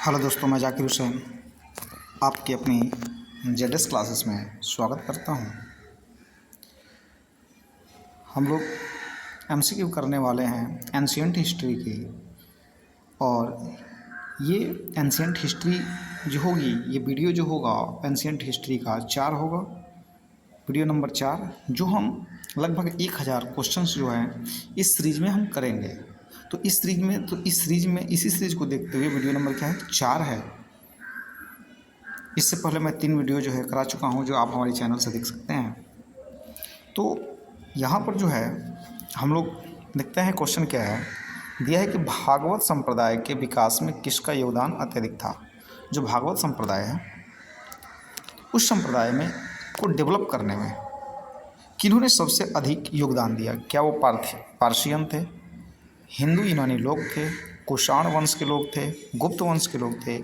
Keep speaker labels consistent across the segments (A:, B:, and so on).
A: Hello दोस्तों, मैं जाकिर हुसैन आपकी अपनी जेडएस क्लासेस में स्वागत करता हूं। हम लोग एमसीक्यू करने वाले हैं एंशिएंट हिस्ट्री की। और ये एंशिएंट हिस्ट्री जो होगी, ये वीडियो जो होगा एंशिएंट हिस्ट्री का 4 होगा, वीडियो नंबर 4, जो हम लगभग 1000 क्वेश्चंस जो हैं इस सीरीज में हम करेंगे। तो इस सीरीज में इसी सीरीज को देखते हुए वीडियो नंबर क्या है, 4 है। इससे पहले मैं 3 वीडियो जो है करा चुका हूं, जो आप हमारे चैनल से देख सकते हैं। तो यहाँ पर जो है हम लोग देखते हैं क्वेश्चन क्या है। दिया है कि भागवत संप्रदाय के विकास में किसका योगदान अत्यधिक था। जो भागवत संप्रदाय है, उस संप्रदाय में को डेवलप करने में किन्होंने सबसे अधिक योगदान दिया। क्या वो पारसियन थे, हिंदू यूनानी लोग थे, कुषाण वंश के लोग थे, गुप्त वंश के लोग थे,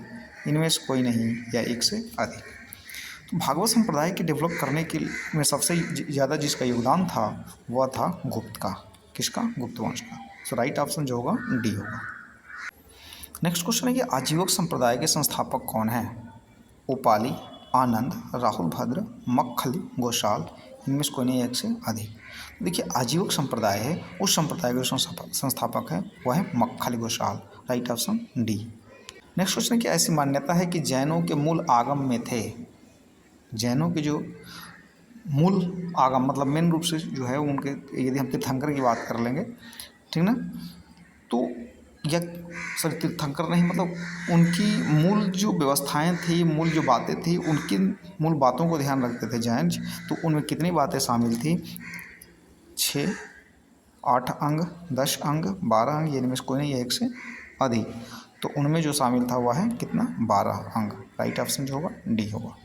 A: इनमें से कोई नहीं या एक से अधिक। तो भागवत संप्रदाय के डेवलप करने के में सबसे ज़्यादा जिसका योगदान था वह था गुप्त का। किसका? गुप्त वंश का। सो राइट ऑप्शन जो होगा डी होगा। नेक्स्ट क्वेश्चन है कि आजीवक संप्रदाय के संस्थापक कौन है। उपाली, आनंद, राहुल भद्र, मक्खली, घोषाल, इनमें से कोई नहीं एक से अधिक। देखिए, आजीवक संप्रदाय है, उस संप्रदाय के संस्थापक है वह है Makkhali Ghoshal. Right option D. Next question है कि ऐसी मान्यता है कि जैनों के मूल आगम में थे। जैनों के जो मूल आगम मतलब मेन रूप से जो है उनके, यदि हम तीर्थंकर की बात कर लेंगे, ठीक ना, तो या सॉरी तीर्थंकर नहीं, मतलब उनकी मूल जो व्यवस्थाएं थी, मूल जो बातें थी, उनकी मूल बातों को ध्यान रखते थे जैन। तो उनमें कितनी बातें शामिल थी? 6, 8 अंग, 10 अंग, 12 अंग, इनमें से कोई नहीं है एक से अधिक। तो उनमें जो शामिल था वह है कितना? 12 अंग। राइट ऑप्शन जो होगा डी होगा।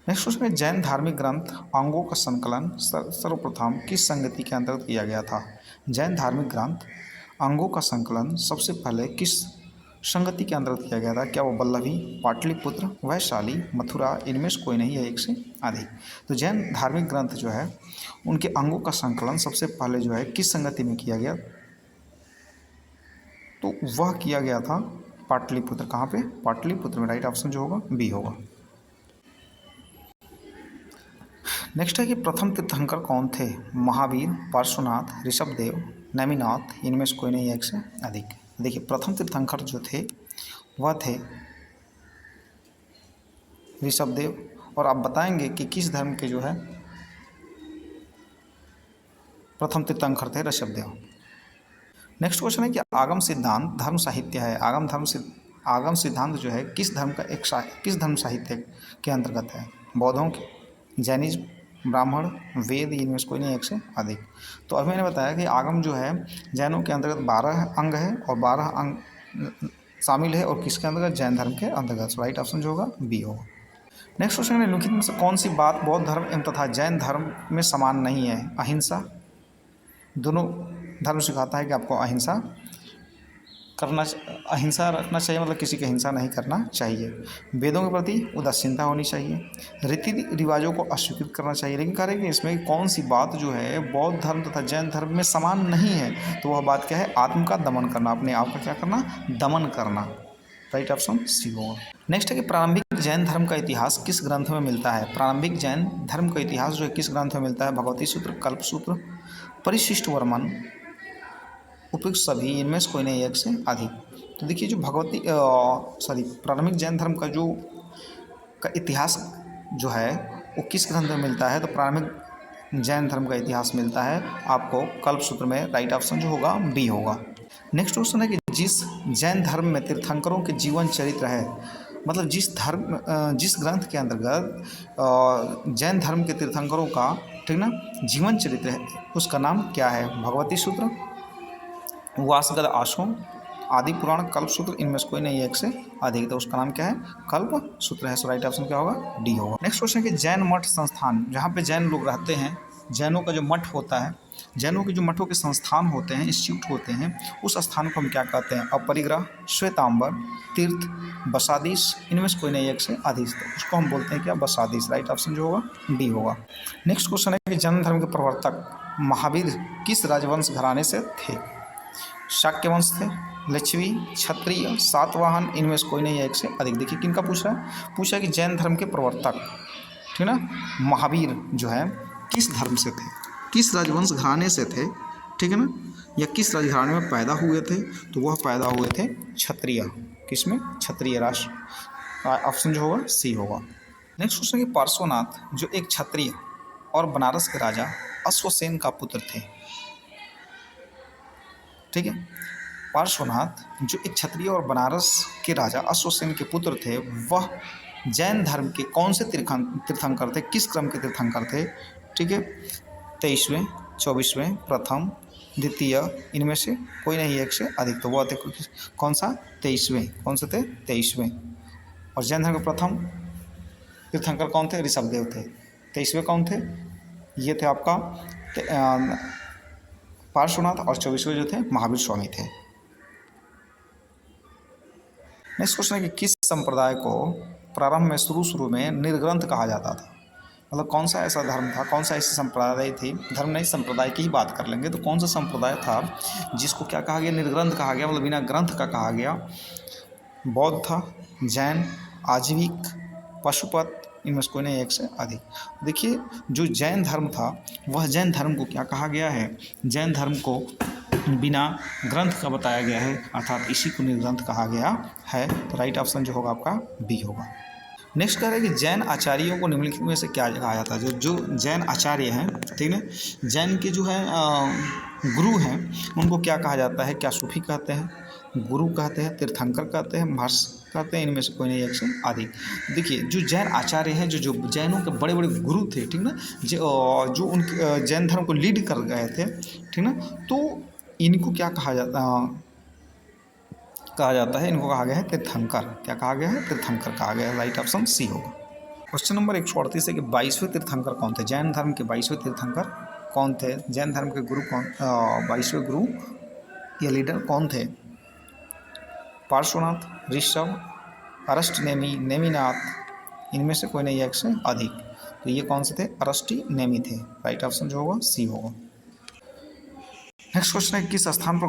A: नेक्स्ट क्वेश्चन है जैन धार्मिक ग्रंथ अंगों का संकलन सर्वप्रथम किस संगति के अंतर्गत किया गया था। जैन धार्मिक ग्रंथ अंगों का संकलन सबसे पहले किस संगति के अंतर्गत किया गया था। क्या वो वल्लभी, पाटलिपुत्र, वैशाली, मथुरा, इनमें से कोई नहीं है एक से अधिक। तो जैन धार्मिक ग्रंथ जो है उनके अंगों का संकलन सबसे पहले जो है किस संगति में किया गया, तो वह किया गया था पाटलिपुत्र। कहाँ पे? पाटलिपुत्र में। राइट ऑप्शन जो होगा बी होगा। नेक्स्ट है कि प्रथम तीर्थंकर कौन थे। महावीर, पार्श्वनाथ, ऋषभदेव, नेमिनाथ, इनमें से कोई नहीं एक से अधिक। देखिए, प्रथम तीर्थंकर जो थे वह थे ऋषभदेव। और आप बताएंगे कि किस धर्म के जो है प्रथम तीर्थंकर थे ऋषभदेव। नेक्स्ट क्वेश्चन है कि आगम सिद्धांत धर्म साहित्य है। आगम सिद्धांत जो है किस धर्म साहित्य के अंतर्गत है। बौद्धों के, जैनिज्म, ब्राह्मण, वेद, इनमें से कोई नहीं एक से अधिक। तो अभी मैंने बताया कि आगम जो है जैनों के अंतर्गत 12 अंग है और 12 अंग शामिल है, और किसके अंतर्गत? जैन धर्म के अंतर्गत। राइट ऑप्शन जो होगा बी होगा। नेक्स्ट क्वेश्चन है निम्नलिखित में से कौन सी बात बौद्ध धर्म एवं तथा जैन धर्म में समान नहीं है। अहिंसा। दोनों धर्म सिखाता है कि आपको अहिंसा रखना चाहिए, मतलब किसी की हिंसा नहीं करना चाहिए। वेदों के प्रति उदासीनता होनी चाहिए। रीति रिवाजों को अस्वीकृत करना चाहिए। लेकिन कह रहे हैं कि इसमें कौन सी बात जो है बौद्ध धर्म तथा जैन धर्म में समान नहीं है, तो वह बात क्या है? आत्म का दमन करना, अपने आप का क्या करना? दमन करना। राइट ऑप्शन सी होगा। नेक्स्ट है कि प्रारंभिक जैन धर्म का इतिहास किस ग्रंथ में मिलता है। प्रारंभिक जैन धर्म का इतिहास जो है किस ग्रंथ में मिलता है। भगवती सूत्र, कल्प सूत्र, परिशिष्ट वर्मन, उपयुक्त सभी, इनमें से कोई नहीं एक से अधिक। तो देखिए, जो प्रारंभिक जैन धर्म का इतिहास जो है वो किस ग्रंथ में मिलता है। तो प्रारंभिक जैन धर्म का इतिहास मिलता है आपको कल्प सूत्र में। राइट ऑप्शन जो होगा बी होगा। नेक्स्ट क्वेश्चन है कि जिस जैन धर्म में तीर्थंकरों के जीवन चरित्र है, मतलब जिस ग्रंथ के अंतर्गत जैन धर्म के तीर्थंकरों का, ठीक ना, जीवन चरित्र है, उसका नाम क्या है। भगवती सूत्र, वासगद आश्रम, आदि पुराण, कल्प सूत्र, इनमें से कोई नहीं एक से अधिक। तो उसका नाम क्या है? कल्प सूत्र है। सो राइट ऑप्शन क्या होगा? डी होगा। नेक्स्ट क्वेश्चन है कि जैन मठ संस्थान, जहाँ पे जैन लोग रहते हैं, जैनों का जो मठ होता है, जैनों के जो मठों के संस्थान होते हैं, इंस्टीट्यूट होते हैं, उस स्थान को हम क्या कहते हैं? अपरिग्रह, श्वेतांबर, तीर्थ, बसादीस, इनमें से कोई नहीं एक से अधिक। तो उसको हम बोलते हैं क्या? बसादीस। राइट ऑप्शन जो होगा डी होगा। नेक्स्ट क्वेश्चन है कि जैन धर्म के प्रवर्तक महावीर किस राजवंश घराने से थे। शाक्य वंश थे, लिच्छवी, क्षत्रिय, सातवाहन, इनमें से कोई नहीं है एक से अधिक। देखिए किनका पूछ रहा है, पूछा कि जैन धर्म के प्रवर्तक, ठीक ना, महावीर जो है किस धर्म से थे, किस राजवंश घराने से थे, ठीक है ना, या किस राजघराने में पैदा हुए थे, तो वह पैदा हुए थे क्षत्रिय, किसमें, क्षत्रिय राष्ट्र। ऑप्शन जो होगा सी होगा। नेक्स्ट क्वेश्चन है कि पार्श्वनाथ जो एक क्षत्रिय और बनारस के राजा अश्वसेन का पुत्र थे, ठीक है, पार्श्वनाथ जो एक क्षत्रिय और बनारस के राजा अश्वसेन के पुत्र थे, वह जैन धर्म के कौन से तीर्थंकर थे, किस क्रम के तीर्थंकर थे, ठीक है, 23वें, 24वें, प्रथम, द्वितीय, इनमें से कोई नहीं एक से अधिक। तो वह थे कौन सा, 23वें, कौन से थे, 23वें। और जैन धर्म के प्रथम तीर्थंकर कौन थे, ऋषभदेव थे। 23वें कौन थे, ये थे आपका पार्श्वनाथ, और 24वें जो थे महावीर स्वामी थे। नेक्स्ट क्वेश्चन है कि किस संप्रदाय को प्रारंभ में शुरू में निर्ग्रंथ कहा जाता था, मतलब कौन सा ऐसा धर्म था, कौन सा ऐसी संप्रदाय थी, धर्म नहीं संप्रदाय की ही बात कर लेंगे, तो कौन सा संप्रदाय था जिसको क्या कहा गया, निर्ग्रंथ कहा गया, मतलब बिना ग्रंथ का कहा गया। बौद्ध था, जैन, आजीविक, पशुपत, इनमें से कोई नहीं एक से अधिक। देखिए जो जैन धर्म था, वह जैन धर्म को क्या कहा गया है, जैन धर्म को बिना ग्रंथ का बताया गया है, अर्थात इसी को निर्ग्रंथ कहा गया है। तो राइट ऑप्शन जो होगा आपका बी होगा। नेक्स्ट कह रहे हैं कि जैन आचार्यों को निम्नलिखित में से क्या कहा जाता है, जो जैन आचार्य हैं, ठीक है, जैन के जो है गुरु हैं, उनको क्या कहा जाता है, क्या सूफी कहते हैं, गुरु कहते हैं, तीर्थंकर कहते हैं, भाष्य कहते हैं, इनमें से कोई नहीं एक से अधिक। देखिए जो जैन आचार्य हैं, जो जैनों के बड़े बड़े गुरु थे, ठीक ना, जो उनके जैन धर्म को लीड कर गए थे, ठीक ना, तो इनको क्या कहा जाता है, इनको कहा गया है तीर्थंकर। क्या कहा गया है, तीर्थंकर कहा गया है। राइट ऑप्शन सी होगा। क्वेश्चन नंबर 138 है कि 22वें तीर्थंकर कौन थे, जैन धर्म के 22वें तीर्थंकर कौन थे, जैन धर्म के गुरु कौन, 22वें गुरु या लीडर कौन थे। पार्श्वनाथ, ऋषभ, अरष्टनेमी, नेमिनाथ, इनमें से कोई नहीं एक से अधिक। तो ये कौन से थे, अरष्टनेमी थे। राइट ऑप्शन जो होगा सी होगा। नेक्स्ट क्वेश्चन है किस स्थान पर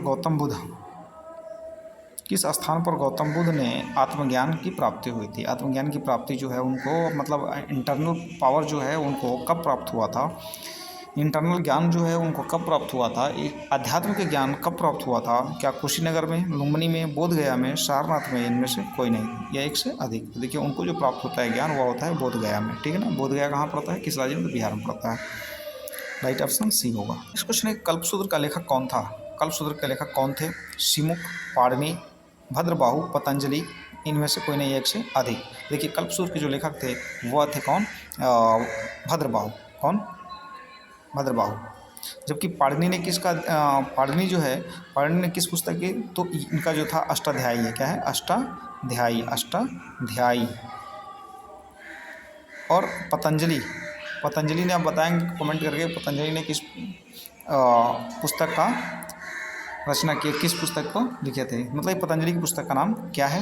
A: गौतम बुद्ध ने आत्मज्ञान की प्राप्ति हुई थी। आत्मज्ञान की प्राप्ति जो है उनको, मतलब इंटरनल पावर जो है उनको कब प्राप्त हुआ था, इंटरनल ज्ञान जो है उनको कब प्राप्त हुआ था, एक आध्यात्म के ज्ञान कब प्राप्त हुआ था। क्या कुशीनगर में, लुम्बिनी में, बोधगया में, सारनाथ में, इनमें से कोई नहीं या एक से अधिक। तो देखिए उनको जो प्राप्त होता है ज्ञान, वह होता है बोधगया में, ठीक है ना। बोधगया कहाँ पड़ता है, किस राज्य में, तो बिहार में पड़ता है। राइट ऑप्शन सी होगा। इस क्वेश्चन है कल्पसूत्र का लेखक कौन था। कल्पसूत्र के लेखक कौन थे, शिमुख, पाणिनि, भद्रबाहु, पतंजलि, इनमें से कोई नहीं एक से अधिक। देखिए कल्पसूत्र के जो लेखक थे वह थे कौन, भद्रबाहु। कौन, भद्रबाहु। जबकि पाणिनि ने किसका, पाणिनि जो है, पाणिनि ने किस पुस्तक की, तो इनका जो था अष्टाध्यायी है। क्या है, अष्टाध्यायी। और पतंजलि ने, आप बताएंगे कमेंट करके, पतंजलि ने किस पुस्तक का रचना की, किस पुस्तक को लिखे थे, मतलब पतंजलि की पुस्तक का नाम क्या है।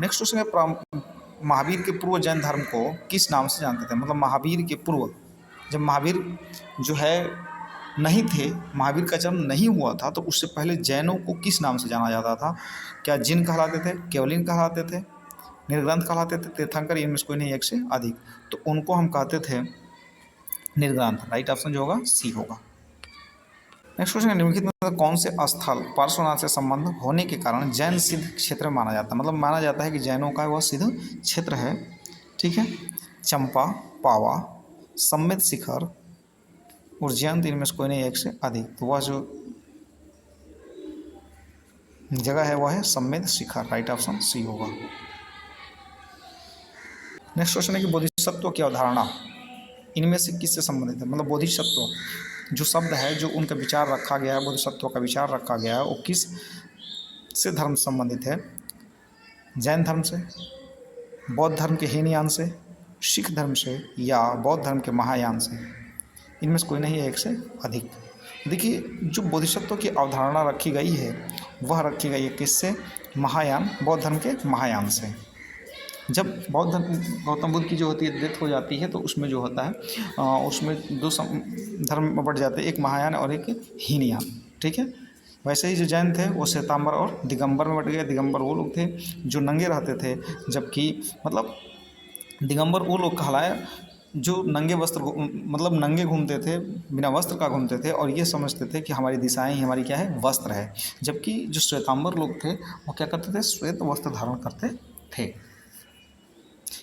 A: नेक्स्ट क्वेश्चन है महावीर के पूर्व जैन धर्म को किस नाम से जानते थे, मतलब महावीर के पूर्व, जब महावीर जो है नहीं थे, महावीर का जन्म नहीं हुआ था, तो उससे पहले जैनों को किस नाम से जाना जाता था। क्या जिन कहलाते थे, केवलिन कहलाते थे, निर्ग्रंथ कहलाते थे, तीर्थंकर, इनमें से कोई नहीं एक से अधिक। तो उनको हम कहते थे निर्ग्रंथ। राइट ऑप्शन जो होगा सी होगा। नेक्स्ट क्वेश्चन है निम्नलिखित में कौन से स्थल पार्श्वनाथ से संबंध होने के कारण जैन सिद्ध क्षेत्र में माना जाता है, मतलब माना जाता है कि जैनों का वह सिद्ध क्षेत्र है, ठीक है। चंपा, पावा, सम्मित शिखर, उज्जैन, इनमें से कोई नहीं एक से अधिक। तो वह जो जगह है वह है सम्मित शिखर। राइट ऑप्शन सी होगा। नेक्स्ट क्वेश्चन है कि बोधिसत्व की अवधारणा इनमें से किससे संबंधित है, मतलब बोधिसत्व जो शब्द है, जो उनका विचार रखा गया है, बोधिसत्व का विचार रखा गया है, वो किस से धर्म से संबंधित है। जैन धर्म से, बौद्ध धर्म के हीनयान से, सिख धर्म से, या बौद्ध धर्म के महायान से। इनमें से कोई नहीं है एक से अधिक। देखिए जो बोधिसत्व की अवधारणा रखी गई है वह रखी गई है किससे, महायान, बौद्ध धर्म के महायान से। जब बौद्ध गौतम बुद्ध की जो होती है डेथ हो जाती है, तो उसमें जो होता है उसमें दो धर्म बढ़ जाते हैं, एक महायान और एक हीनयान, ठीक है। वैसे ही जो जैन थे वो श्वेतांबर और दिगंबर में बट गए। दिगंबर वो लोग थे जो नंगे रहते थे, जबकि मतलब दिगंबर वो लोग कहलाए जो नंगे वस्त्र मतलब नंगे घूमते थे, बिना वस्त्र का घूमते थे और ये समझते थे कि हमारी दिशाएं ही हमारी क्या है, वस्त्र है। जबकि जो श्वेतांबर लोग थे वो क्या करते थे, श्वेत वस्त्र धारण करते थे।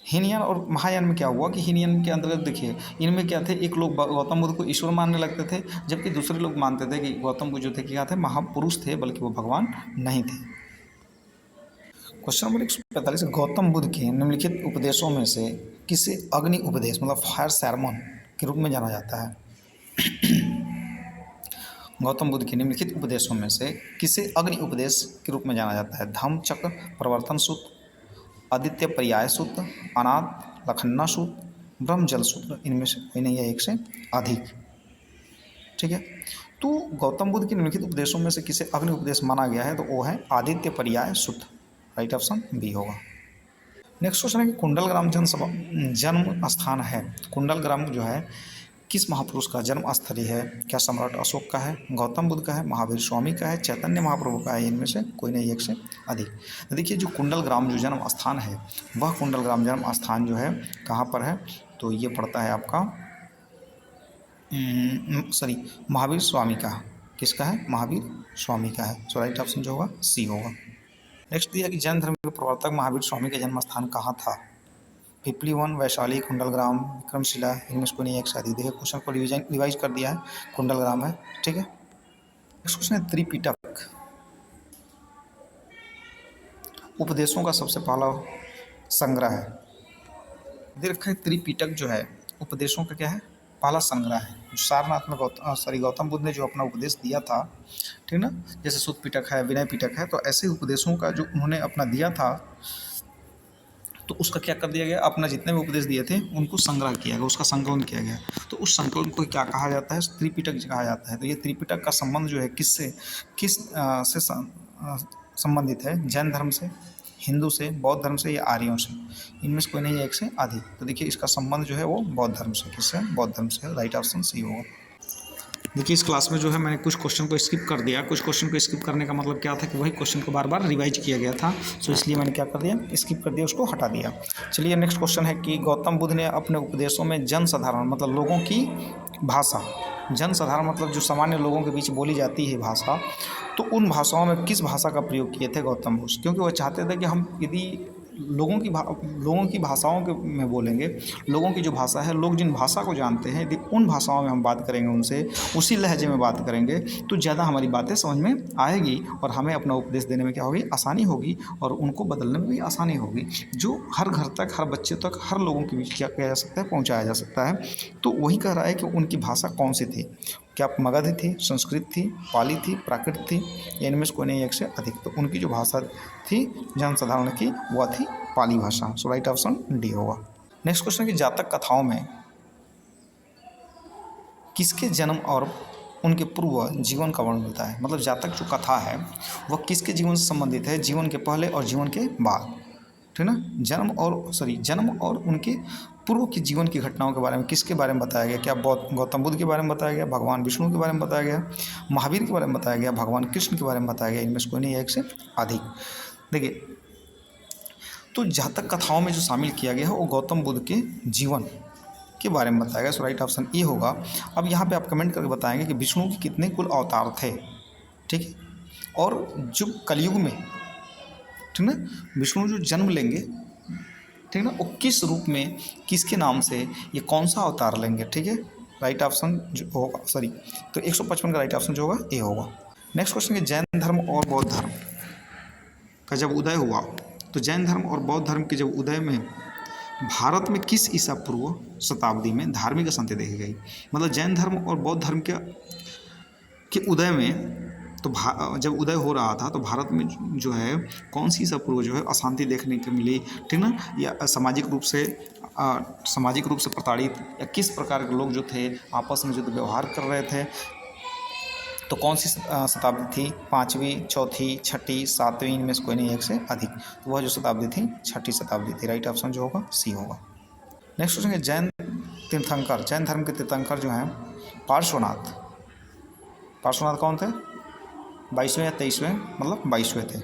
A: हीनयान और महायान में क्या हुआ कि हीनयान के अंतर्गत देखिए इनमें क्या थे, एक लोग गौतम बुद्ध को ईश्वर मानने लगते थे, जबकि दूसरे लोग मानते थे कि गौतम बुद्ध जो थे क्या थे, महापुरुष थे, बल्कि वो भगवान नहीं थे। क्वेश्चन नंबर 145, गौतम बुद्ध के निम्नलिखित उपदेशों में से किसे अग्नि उपदेश मतलब फायर सैरमन के रूप में जाना जाता है? गौतम बुद्ध के निम्नलिखित उपदेशों में से किसे अग्नि उपदेश के रूप में जाना जाता है? धम्म चक्र प्रवर्तन सूत्र, आदित्य पर्याय सूत्र, अनाथ लखन्ना सूत्र, ब्रह्म जल सूत्र। इनमें से कोई नहीं है, एक से अधिक। ठीक है, तो गौतम बुद्ध के निम्नलिखित उपदेशों में से किसे अग्नि उपदेश माना गया है? तो वो है आदित्य पर्याय सूत्र। राइट ऑप्शन बी होगा। नेक्स्ट क्वेश्चन है कि कुंडलग्राम जन्म स्थान है। कुंडलग्राम जो है किस महापुरुष का जन्म स्थली है? क्या सम्राट अशोक का है, गौतम बुद्ध का है, महावीर स्वामी का है, चैतन्य महाप्रभु का है? इनमें से कोई नहीं, एक से अधिक। तो देखिए जो कुंडलग्राम जो जन्म स्थान है, वह कुंडलग्राम जन्म स्थान जो है कहाँ पर है? तो ये पड़ता है आपका महावीर स्वामी का। किसका है? महावीर स्वामी का है। सो राइट ऑप्शन जो होगा सी होगा। नेक्स्ट दिया कि जैन धर्म के प्रवर्तक महावीर स्वामी का जन्म स्थान कहाँ था? पिपली वन, वैशाली, कुंडलग्राम, विक्रमशिला। इनमें से कोई नहीं, एक शादी। देखिए क्वेश्चन को रिवाइज कर दिया है, कुंडलग्राम है। ठीक है, नेक्स्ट क्वेश्चन है त्रिपिटक उपदेशों का सबसे पहला संग्रह है। दे रखा है त्रिपिटक जो है उपदेशों का क्या है, पहला संग्रह है। जो सारनाथ में गौतम बुद्ध ने जो अपना उपदेश दिया था, ठीक ना, जैसे सुत पिटक है, विनय पिटक है, तो ऐसे उपदेशों का जो उन्होंने अपना दिया था, तो उसका क्या कर दिया गया, अपना जितने भी उपदेश दिए थे उनको संग्रह किया गया, उसका संकलन किया गया। तो उस संकलन को क्या कहा जाता है? त्रिपिटक कहा जाता है। तो ये त्रिपिटक का संबंध जो है किससे से संबंधित है? जैन धर्म से, हिंदू से, बौद्ध धर्म से या आर्यों से? इनमें से कोई नहीं है, एक से अधिक। तो देखिए इसका संबंध जो है वो बौद्ध धर्म से। किससे? बौद्ध धर्म से। राइट ऑप्शन सी होगा। देखिए इस क्लास में जो है मैंने कुछ क्वेश्चन को स्किप कर दिया। कुछ क्वेश्चन को स्किप करने का मतलब क्या था कि वही क्वेश्चन को बार बार रिवाइज किया गया था, सो इसलिए मैंने क्या कर दिया, स्किप कर दिया, उसको हटा दिया। चलिए नेक्स्ट क्वेश्चन है कि गौतम बुद्ध ने अपने उपदेशों में जनसाधारण मतलब लोगों की भाषा, जनसाधारण मतलब जो सामान्य लोगों के बीच बोली जाती है भाषा, तो उन भाषाओं में किस भाषा का प्रयोग किए थे गौतम बुद्ध? क्योंकि वह चाहते थे कि हम यदि लोगों की भाषाओं के में बोलेंगे, लोगों की जो भाषा है, लोग जिन भाषा को जानते हैं, यदि उन भाषाओं में हम बात करेंगे, उनसे उसी लहजे में बात करेंगे, तो ज़्यादा हमारी बातें समझ में आएगी और हमें अपना उपदेश देने में क्या होगी, आसानी होगी, और उनको बदलने में भी आसानी होगी, जो हर घर तक, हर बच्चे तक, हर लोगों के बीच क्या किया जा सकता है, पहुँचाया जा सकता है। तो वही कह रहा है कि उनकी भाषा कौन सी थी? क्या मगध थी, संस्कृत थी, पाली थी, प्राकृत थी, या इनमें से कोई नहीं, एक से अधिक। तो उनकी जो भाषा थी जनसाधारण की, वह थी पाली भाषा। सो राइट ऑप्शन डी होगा। नेक्स्ट क्वेश्चन की जातक कथाओं में किसके जन्म और उनके पूर्व जीवन का वर्णन मिलता है? मतलब जातक जो कथा है वह किसके जीवन से संबंधित है, जीवन के पहले और जीवन के बाद, ठीक ना। जन्म और उनके पूर्व के जीवन की घटनाओं के बारे में किसके बारे में बताया गया? क्या गौतम बुद्ध के बारे में बताया गया, भगवान विष्णु के बारे में बताया गया, महावीर के बारे में बताया गया, भगवान कृष्ण के बारे में बताया गया? इनमें से कोई नहीं है, एक से अधिक। देखिए तो जातक कथाओं में जो शामिल किया गया है वो गौतम बुद्ध के जीवन के बारे में बताया गया। सो राइट ऑप्शन ए होगा। अब यहाँ पे आप कमेंट करके बताएंगे कि विष्णु के कितने कुल अवतार थे, ठीक है, और जो कलयुग में, ठीक ना, विष्णु जो जन्म लेंगे, ठीक ना, वो किस रूप में, किसके नाम से, ये कौन सा अवतार लेंगे, ठीक है। राइट ऑप्शन जो होगा, तो 155 का राइट ऑप्शन जो होगा ए होगा। नेक्स्ट क्वेश्चन है जैन धर्म और बौद्ध धर्म का जब उदय हुआ, तो जैन धर्म और बौद्ध धर्म के जब उदय में भारत में किस ईसा पूर्व शताब्दी में धार्मिक अशांति देखी गई? मतलब जैन धर्म और बौद्ध धर्म के उदय में, तो जब उदय हो रहा था तो भारत में जो है कौन सी ईसा पूर्व जो है अशांति देखने को मिली, ठीक ना, या सामाजिक रूप से प्रताड़ित, या किस प्रकार के लोग जो थे आपस में जो व्यवहार कर रहे थे, तो कौन सी शताब्दी थी? 5वीं, 4थी, 6ठी, 7वीं? इनमें से कोई नहीं, एक से अधिक। तो वह जो शताब्दी थी 6ठी शताब्दी थी। राइट ऑप्शन जो होगा सी होगा। नेक्स्ट क्वेश्चन है जैन तीर्थंकर, जैन धर्म के तीर्थंकर जो हैं पार्श्वनाथ कौन थे? 22वें या 23वें, मतलब 22वें थे।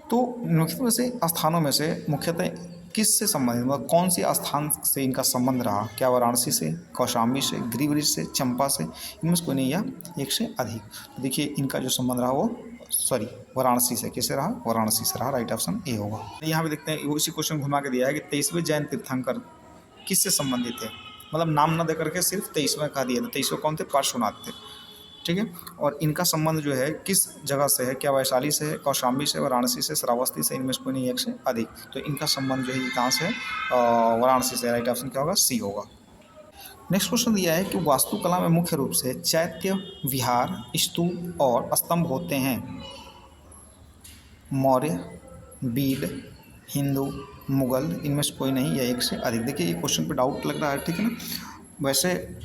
A: तो निम्नलिखित में से स्थानों में से मुख्यतः किससे संबंधित, मतलब कौन सी स्थान से इनका संबंध रहा? क्या वाराणसी से, कौशाम्बी से, गिरिवृष से, चंपा से, इनमें से कोई नहीं या एक से अधिक? तो देखिए इनका जो संबंध रहा वो वाराणसी से। किससे रहा? वाराणसी से रहा। राइट ऑप्शन ए होगा। यहाँ पे देखते हैं, उसी क्वेश्चन घुमा के दिया है कि 23वें जैन तीर्थंकर किससे संबंधित थे, मतलब नाम न दे करके सिर्फ 23वें कहा दिया था। 23वें कौन थे? पार्श्वनाथ थे। ठीक है, और इनका संबंध जो है किस जगह से है? क्या वैशाली से है, कौशाम्बी से, वाराणसी से, श्रावस्ती से, इनमें से कोई नहीं एक से अधिक? तो इनका संबंध जो है ये कहाँ से है? वाराणसी से। राइट ऑप्शन क्या होगा? सी होगा। नेक्स्ट क्वेश्चन दिया है कि वास्तुकला में मुख्य रूप से चैत्य, विहार, स्तूप और स्तंभ होते हैं। मौर्य, बीड, हिंदू, मुगल, इनमें से कोई नहीं या एक से अधिक? देखिए ये क्वेश्चन पे डाउट लग रहा है, ठीक है ना। वैसे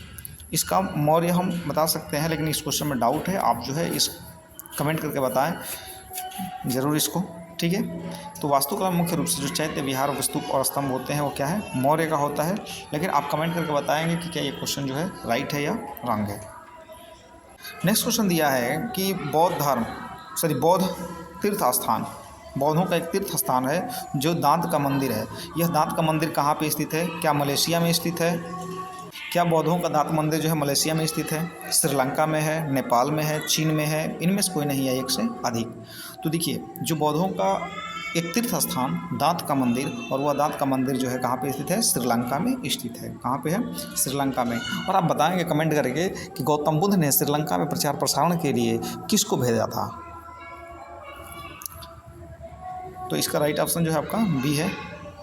A: इसका मौर्य हम बता सकते हैं, लेकिन इस क्वेश्चन में डाउट है। आप जो है इस कमेंट करके बताएं ज़रूर इसको, ठीक है। तो वास्तुकला में मुख्य रूप से जो चैत्य, विहार, स्तूप और स्तंभ होते हैं वो क्या है? मौर्य का होता है। लेकिन आप कमेंट करके बताएंगे कि क्या ये क्वेश्चन जो है राइट है या रॉन्ग है। नेक्स्ट क्वेश्चन दिया है कि बौद्ध तीर्थ स्थान, बौद्धों का एक तीर्थ स्थान है जो दांत का मंदिर है। यह दांत का मंदिर कहाँ पे स्थित है? क्या मलेशिया में स्थित है? क्या बौद्धों का दांत मंदिर जो है मलेशिया में स्थित है, श्रीलंका में है, नेपाल में है, चीन में है? इनमें से कोई नहीं है एक से अधिक। तो देखिए जो बौद्धों का एक तीर्थ स्थान दांत का मंदिर, और वह दांत का मंदिर जो है कहाँ पे स्थित है? श्रीलंका में स्थित है। कहाँ पे है? श्रीलंका में। और आप बताएंगे कमेंट करके कि गौतम बुद्ध ने श्रीलंका में प्रचार प्रसारण के लिए किसको भेजा था? तो इसका राइट ऑप्शन जो है आपका बी है,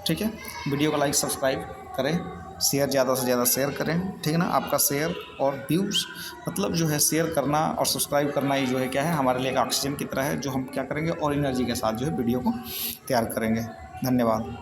A: ठीक है। वीडियो को लाइक सब्सक्राइब करें, शेयर ज़्यादा से ज़्यादा शेयर करें, ठीक है ना। आपका शेयर और व्यूज़, मतलब जो है शेयर करना और सब्सक्राइब करना, ये जो है क्या है हमारे लिए एक ऑक्सीजन की तरह है, जो हम क्या करेंगे और एनर्जी के साथ जो है वीडियो को तैयार करेंगे। धन्यवाद।